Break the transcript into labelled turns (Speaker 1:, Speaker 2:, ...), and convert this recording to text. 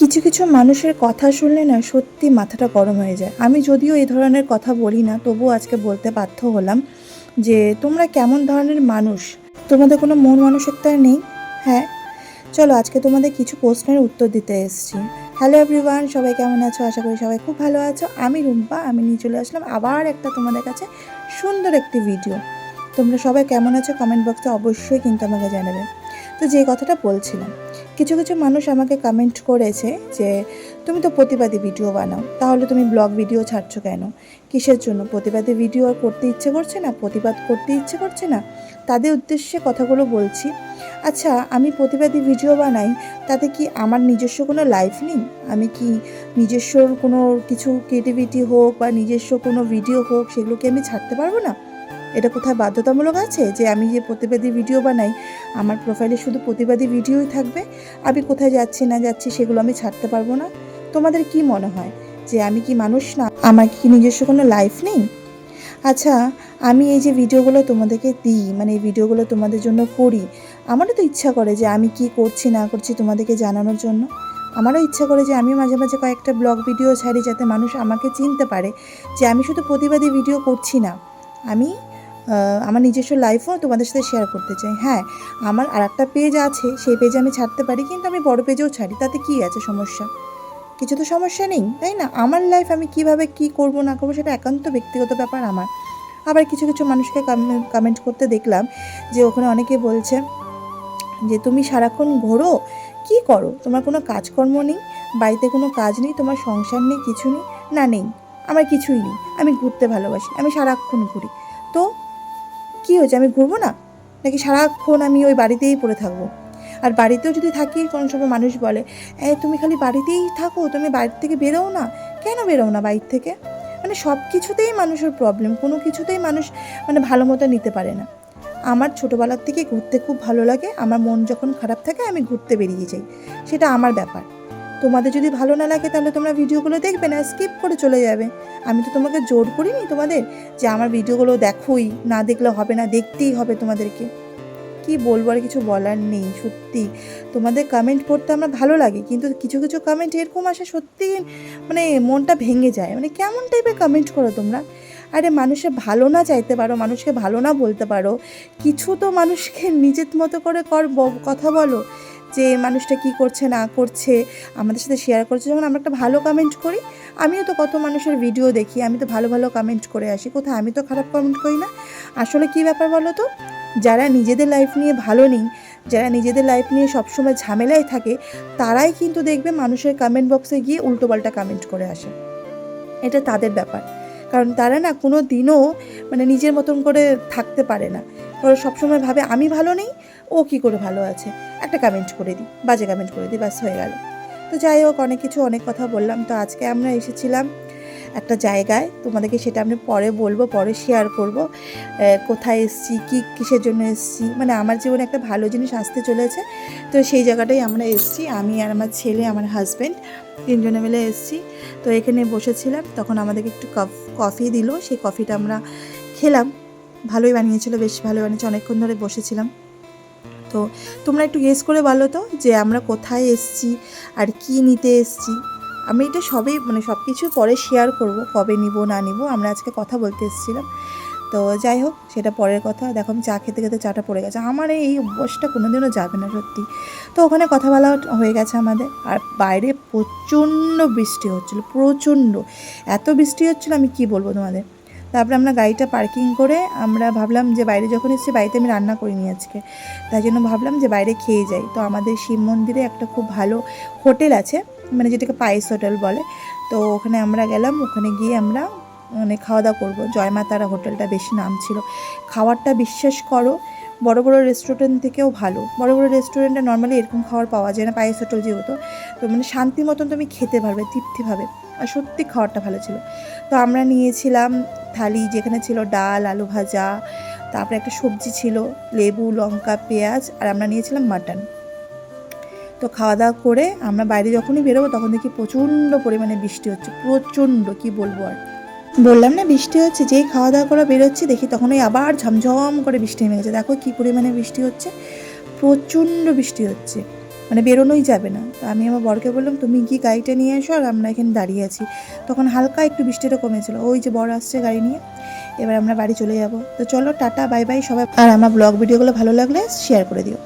Speaker 1: কিছু কিছু মানুষের কথা শুনলে না সত্যি মাথাটা গরম হয়ে যায়। আমি যদিও এই ধরনের কথা বলি না, তবুও আজকে বলতে বাধ্য হলাম যে তোমরা কেমন ধরনের মানুষ, তোমাদের কোনো মন মানসিকতা নেই। হ্যাঁ, চলো আজকে তোমাদের কিছু প্রশ্নের উত্তর দিতে এসেছি। হ্যালো এভরিওয়ান, সবাই কেমন আছো? আশা করি সবাই খুব ভালো আছো। আমি রুম্পা, আমি নিয়ে চলে আসলাম আবার একটা তোমাদের কাছে সুন্দর একটি ভিডিও। তোমরা সবাই কেমন আছো কমেন্ট বক্সে অবশ্যই কিন্তু আমাকে জানাবে। তো যে কথাটা বলছিলাম, কিছু কিছু মানুষ আমাকে কমেন্ট করেছে যে তুমি তো প্রতিবাদী ভিডিও বানাও, তাহলে তুমি ব্লগ ভিডিও ছাড়ছো কেন? কিসের জন্য? প্রতিবাদী ভিডিও আর করতে ইচ্ছে করছে না? প্রতিবাদ করতে ইচ্ছে করছে না? তাদের উদ্দেশ্যে কথাগুলো বলছি। আচ্ছা, আমি প্রতিবাদী ভিডিও বানাই, তাতে কি আমার নিজস্ব কোনো লাইফ নেই? আমি কি নিজস্ব কোনো কিছু ক্রিয়েটিভিটি হোক বা নিজস্ব কোনো ভিডিও হোক, সেগুলোকে আমি ছাড়তে পারবো না? এটা কোথায় বাধ্যতামূলক আছে যে আমি যে প্রতিবাদী ভিডিও বানাই আমার প্রোফাইলে শুধু প্রতিবাদী ভিডিওই থাকবে, আমি কোথায় যাচ্ছি না যাচ্ছি সেগুলো আমি ছাড়তে পারবো না? তোমাদের কি মনে হয় যে আমি কি মানুষ না? আমার কি নিজস্ব কোনো লাইফ নেই? আচ্ছা, আমি এই যে ভিডিওগুলো তোমাদেরকে দিই, মানে এই ভিডিওগুলো তোমাদের জন্য করি, আমারও তো ইচ্ছা করে যে আমি কি করছি না করছি তোমাদেরকে জানানোর জন্য। আমারও ইচ্ছা করে যে আমি মাঝে মাঝে কয়েকটা ব্লগ ভিডিও ছাড়ি, যাতে মানুষ আমাকে চিনতে পারে যে আমি শুধু প্রতিবাদী ভিডিও করছি না, আমি আমার নিজস্ব লাইফও তোমাদের সাথে শেয়ার করতে চাই। হ্যাঁ, আমার আর একটা পেজ আছে, সেই পেজে আমি ছাড়তে পারি, কিন্তু আমি বড় পেজেও ছাড়ি, তাতে কি আছে সমস্যা? কিছু তো সমস্যা নেই, তাই না? আমার লাইফ আমি কিভাবে কি করব না করবো সেটা একান্ত ব্যক্তিগত ব্যাপার আমার। আবার কিছু কিছু মানুষকে কমেন্ট করতে দেখলাম যে ওখানে অনেকে বলছে যে তুমি সারাক্ষণ ঘোরো, কি করো? তোমার কোনো কাজকর্ম নেই, বাড়িতে কোনো কাজ নেই, তোমার সংসার নেই, কিছু নেই? না, নেই, আমার কিছুই নেই, আমি ঘুরতে ভালোবাসি, আমি সারাক্ষণ ঘুরি। তো কী হয়েছে, আমি ঘুরবো না? নাকি সারাক্ষণ আমি ওই বাড়িতেই পড়ে থাকবো? আর বাড়িতেও যদি থাকি, কোনো সময় মানুষ বলে তুমি খালি বাড়িতেই থাকো, তুমি বাড়ির থেকে বেরোও না। কেন বেরোও না বাড়ির থেকে? মানে সব কিছুতেই মানুষের প্রবলেম, কোনো কিছুতেই মানুষ মানে ভালো মতো নিতে পারে না। আমার ছোটোবেলার থেকে ঘুরতে খুব ভালো লাগে, আমার মন যখন খারাপ থাকে আমি ঘুরতে বেরিয়ে যাই, সেটা আমার ব্যাপার। তোমাদের যদি ভালো না লাগে তাহলে তোমরা ভিডিওগুলো দেখবে না, স্কিপ করে চলে যাবে। আমি তো তোমাকে জোর করিনি তোমাদের যে আমার ভিডিওগুলো দেখোই, না দেখলে হবে না, দেখতেই হবে তোমাদেরকে। কি বলবো, আর কিছু বলার নেই। সত্যি তোমাদের কমেন্ট পড়তে আমার ভালো লাগে, কিন্তু কিছু কিছু কমেন্ট এরকম আসে সত্যি মানে মনটা ভেঙে যায়। মানে কেমন টাইপের কমেন্ট করো তোমরা? আরে মানুষের ভালো না চাইতে পারো, মানুষকে ভালো না বলতে পারো, কিছু তো মানুষকে নিজের মতো করে কথা বলো যে মানুষটা কি করছে না করছে আমাদের সাথে শেয়ার করছে। যখন আমরা একটা ভালো কমেন্ট করি, আমিও তো কত মানুষের ভিডিও দেখি, আমি তো ভালো ভালো কমেন্ট করে আসি, কোথায় আমি তো খারাপ কমেন্ট করি না। আসলে কী ব্যাপার বলো তো, যারা নিজেদের লাইফ নিয়ে ভালো নেই, যারা নিজেদের লাইফ নিয়ে সবসময় ঝামেলায় থাকে, তারাই কিন্তু দেখবে মানুষের কমেন্ট বক্সে গিয়ে উল্টোপাল্টা কমেন্ট করে আসে। এটা তাদের ব্যাপার, কারণ তারা না কোনো দিনও মানে নিজের মতন করে থাকতে পারে না। ওরা সবসময় ভাবে আমি ভালো নেই, ও কি করে ভালো আছে, একটা কমেন্ট করে দিই, বাজে কমেন্ট করে দিই, ব্যাস হয়ে গেল। তো যাই হোক, অনেক কিছু অনেক কথা বললাম। তো আজকে আমরা এসেছিলাম একটা জায়গায়, তোমাদেরকে সেটা আমি পরে বলবো, পরে শেয়ার করব কোথায় এসেছি, কিসের জন্য এসেছি। মানে আমার জীবনে একটা ভালো জিনিস আসতে চলেছে, তো সেই জায়গাটাই আমরা এসেছি। আমি আর আমার ছেলে, আমার হাজব্যান্ড, তিনজনে মিলে এসেছি। তো এখানে বসেছিলাম, তখন আমাদেরকে একটু কফি দিল, সেই কফিটা আমরা খেলাম। ভালোই বানিয়েছিল, বেশ ভালো বানিয়েছে, অনেকক্ষণ ধরে বসেছিলাম। তো তোমরা একটু গেস করে বলো তো যে আমরা কোথায় এসেছি আর কি নিতে এসেছি। আমি এটা সবই মানে সব কিছু পরে শেয়ার করব, কবে নিব না নিব। আমরা আজকে কথা বলতে এসেছিলাম, তো যাই হোক সেটা পরের কথা। দেখো আমি চা খেতে খেতে চাটা পড়ে গেছে, আমার এই অভ্যাসটা কোনোদিনও যাবে না সত্যি। তো ওখানে কথা বলা হয়ে গেছে আমাদের, আর বাইরে প্রচণ্ড বৃষ্টি হচ্ছিলো, প্রচণ্ড, এত বৃষ্টি হচ্ছিলো আমি কি বলবো তোমাদের। তারপরে আমরা গাড়িটা পার্কিং করে আমরা ভাবলাম যে বাইরে যখন এসেছি, বাড়িতে আমি রান্না করিনি আজকে, তাই জন্য ভাবলাম যে বাইরে খেয়ে যাই। তো আমাদের শিব মন্দিরে একটা খুব ভালো হোটেল আছে, মানে যেটাকে পায়েস হোটেল বলে। তো ওখানে আমরা গেলাম, ওখানে গিয়ে আমরা মানে খাওয়া দাওয়া করবো। জয়মাতারা হোটেলটা বেশি নাম ছিল। খাবারটা বিশ্বাস করো বড় বড় রেস্টুরেন্ট থেকেও ভালো। বড় বড় রেস্টুরেন্টে নর্মালি এরকম খাবার পাওয়া যায় না, পায়েস হোটেল যেহেতু, তো মানে শান্তি মতন তুমি খেতে পারবে তৃপ্তিভাবে, আর সত্যি খাবারটা ভালো ছিল। তো আমরা নিয়েছিলাম থালি, যেখানে ছিল ডাল, আলু ভাজা, তারপরে একটা সবজি ছিল, লেবু, লঙ্কা, পেঁয়াজ, আর আমরা নিয়েছিলাম মাটন। তো খাওয়া দাওয়া করে আমরা বাইরে যখনই বেরোবো তখন দেখি প্রচণ্ড পরিমাণে বৃষ্টি হচ্ছে, প্রচণ্ড, কি বলবো আর। বললাম না বৃষ্টি হচ্ছে, যেই খাওয়া দাওয়া করে বেরোচ্ছি দেখি তখনই আবার ঝমঝম করে বৃষ্টি নেমে গেছে। দেখো কী পরিমাণে বৃষ্টি হচ্ছে, প্রচণ্ড বৃষ্টি হচ্ছে। মানে বেরোনোই যাবে না। তো আমি আমার বরকে বললাম তুমি কি গাড়িটা নিয়ে এসো, আর আমরা এখানে দাঁড়িয়ে আছি। তখন হালকা একটু বৃষ্টিটা কমেছিল, ওই যে বর আসছে গাড়ি নিয়ে। এবার আমরা বাড়ি চলে যাব। তো চলো টাটা বাই বাই সবাই, আর আমার ব্লগ ভিডিওগুলো ভালো লাগলে শেয়ার করে দিও।